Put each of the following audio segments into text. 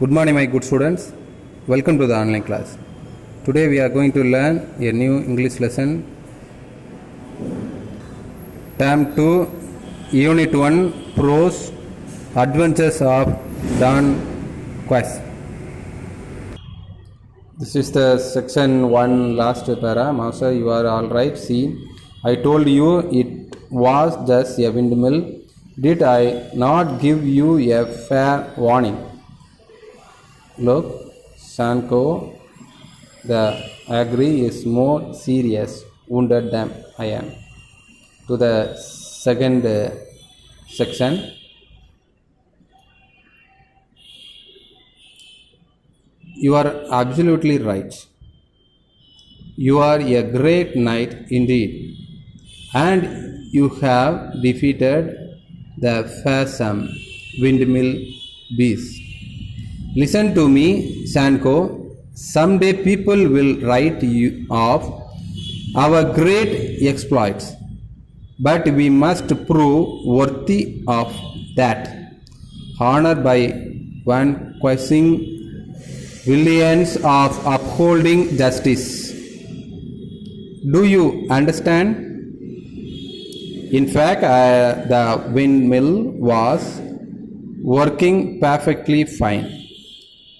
Good morning, my good students. Welcome to the online class. Today we are going to learn a new English lesson. Term 2, Unit 1, Prose, Adventures of Don Quixote. This is the section 1 last para. Master, you are all right. See, I told you it was just a windmill. Did I not give you a fair warning? Look, Sancho, the agree is more serious wounded than I am. To the second section. You are absolutely right. You are a great knight indeed, and you have defeated the fearsome windmill beast. Listen to me, Sancho. Someday people will write you of our great exploits, but we must prove worthy of that honor by vanquishing billions of upholding justice. Do you understand? In fact, the windmill was working perfectly fine.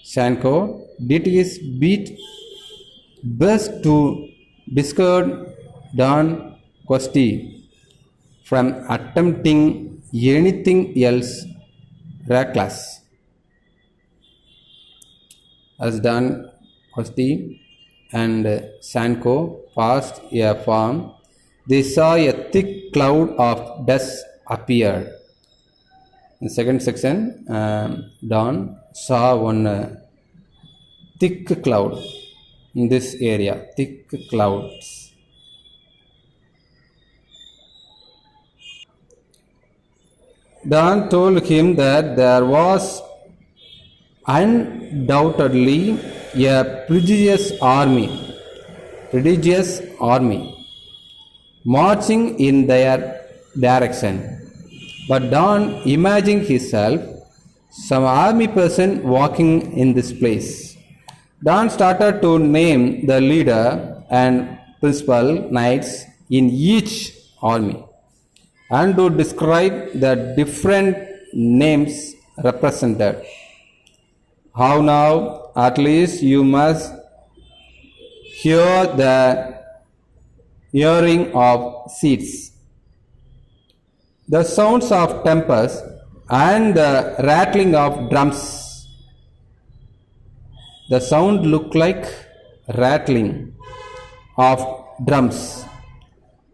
Sancho did his best to discourage Don Quixote from attempting anything else reckless. As Don Quixote and Sancho passed a farm, they saw a thick cloud of dust appear. In the second section, Don saw one thick cloud in this area, thick clouds. Don told him that there was undoubtedly a prodigious army marching in their direction. But Don imagined himself some army person walking in this place. Don started to name the leader and principal knights in each army and to describe the different names represented. How now? At least you must hear the hearing of seats, the sounds of tempest, and the rattling of drums. The sound looked like rattling of drums.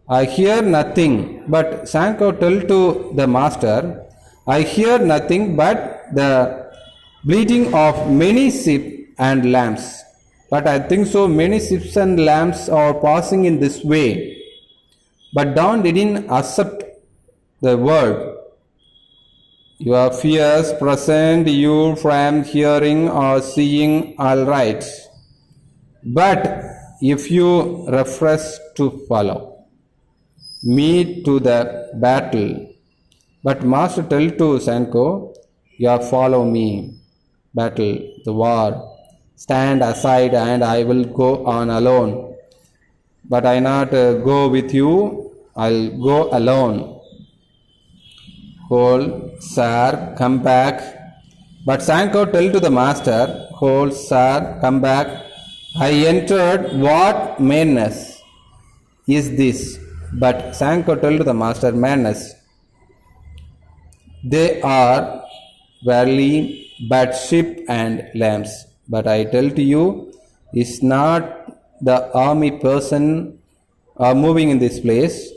I hear nothing, but Sancho told to the master, I hear nothing but the bleating of many sheep and lambs. But I think so many sheep and lambs are passing in this way. But Don didn't accept the word. Your fears present you from hearing or seeing all right. But if you refuse to follow me to the battle, but master tell to Sancho, you follow me, battle, the war, stand aside and I will go on alone. But I not go with you, I'll go alone. Hold, sir, come back. But Sancho tell to the master, hold, sir, come back. I entered, what madness is this? But Sancho tell to the master, madness. They are verily but sheep and lambs. But I tell to you, is not the army person moving in this place.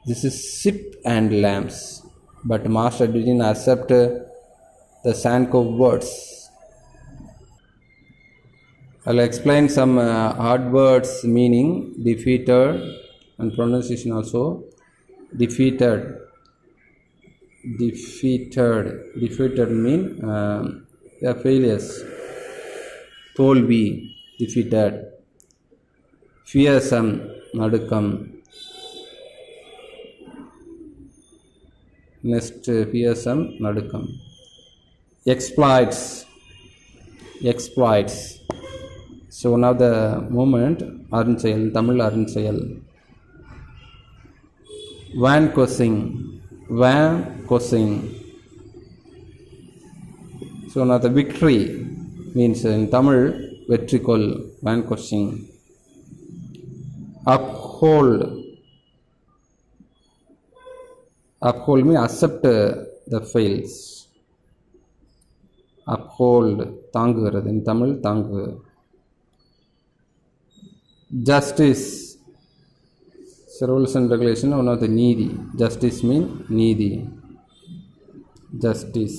This is sheep and lambs. But master didn't accept the Sancho words. I'll explain some hard words meaning defeated and pronunciation also. Defeated mean failures. Tolvi, defeated. Fearsome, nadukam. Next fearsome, nadukam. Exploits, exploits. So now the movement Arunchayal, Tamil Arunchayal. Vanquishing, vanquishing. So now the victory means in Tamil vetrikol, vanquishing. Uphold, uphold means accept the fails. Uphold, தாங்குகிறது in Tamil தாங்கு. Justice, rules and regulation, one of the needy. Justice means needy. Justice.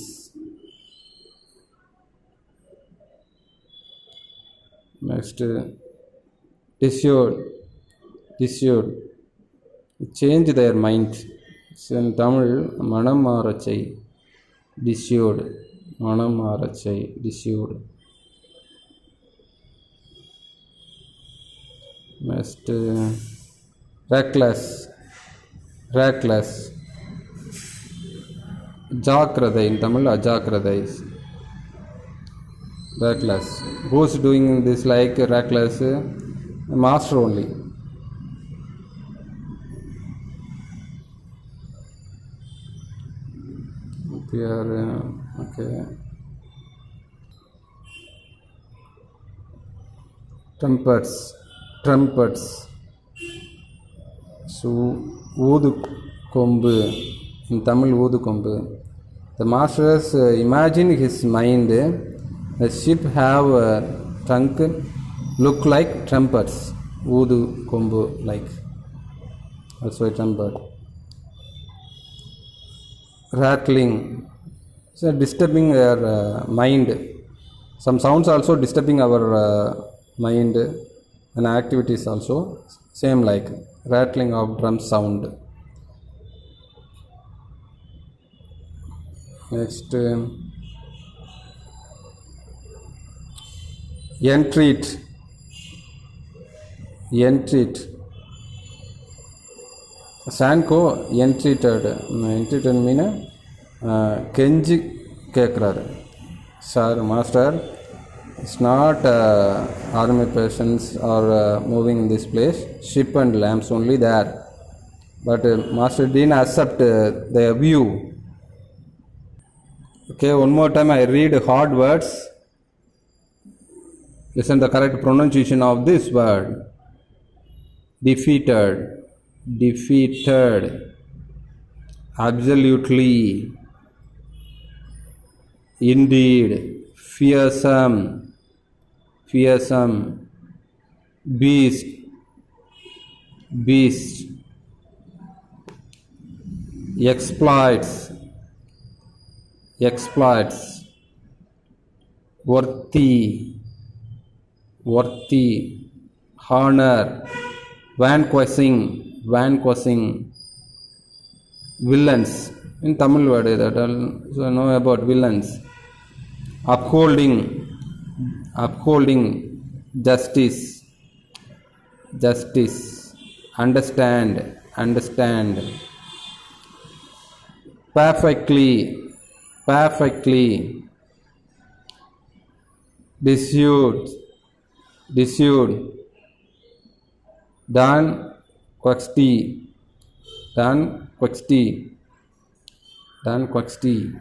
Next, dissuade, dissuade, change their mind. So in Tamil, manam maarachai, dissuade, manam maarachai, dissuade. Next, reckless, reckless. Jakradai in Tamil, ajakradai. Reckless. Who's doing this like reckless? Master only. Here, okay. Trumpets, trumpets. So, Oodu Kombu, in Tamil Oodu Kombu. The masters imagine his mind, the ship have trunk, look like trumpets. Oodu Kombu like. That's why trumpet. Rattling. So, disturbing our mind. Some sounds also disturbing our mind and activities also. Same like rattling of drum sound. Next, entreat, entreat. Sanko entreated, entreated means kenji kekrar. Sir, master, it's not army persons are moving in this place. Ship and lamps only there. But Master didn't accept their view. Okay, one more time I read hard words. Listen the correct pronunciation of this word. Defeated, defeated, absolutely, indeed, fearsome, fearsome, beast, beast, exploits, exploits, worthy, worthy, honor, vanquishing, vanquishing, villains. In Tamil word that so know about villains. Upholding, upholding, justice, justice, understand, understand, perfectly, perfectly, dissuade, dissuade, done, quaxty, done, quaxty, done, quaxty,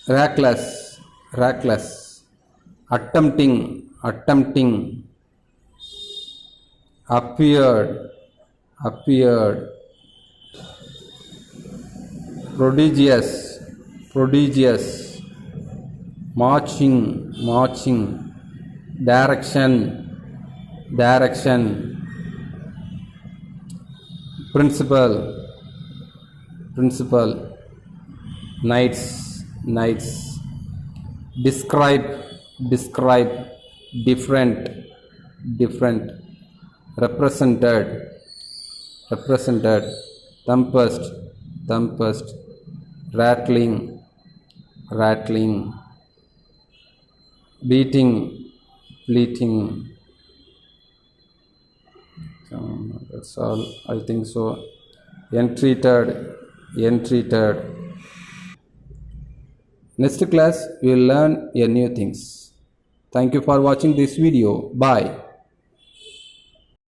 reckless, reckless, attempting, attempting, appeared, appeared, prodigious, prodigious, marching, marching, direction, direction, principal, principal, knights, knights, describe, describe, different, different, represented, represented, tempest, tempest, rattling, rattling, beating, bleating. That's all, I think so. Entreated, entreated, Next class we will learn a new things. Thank you for watching this video. Bye.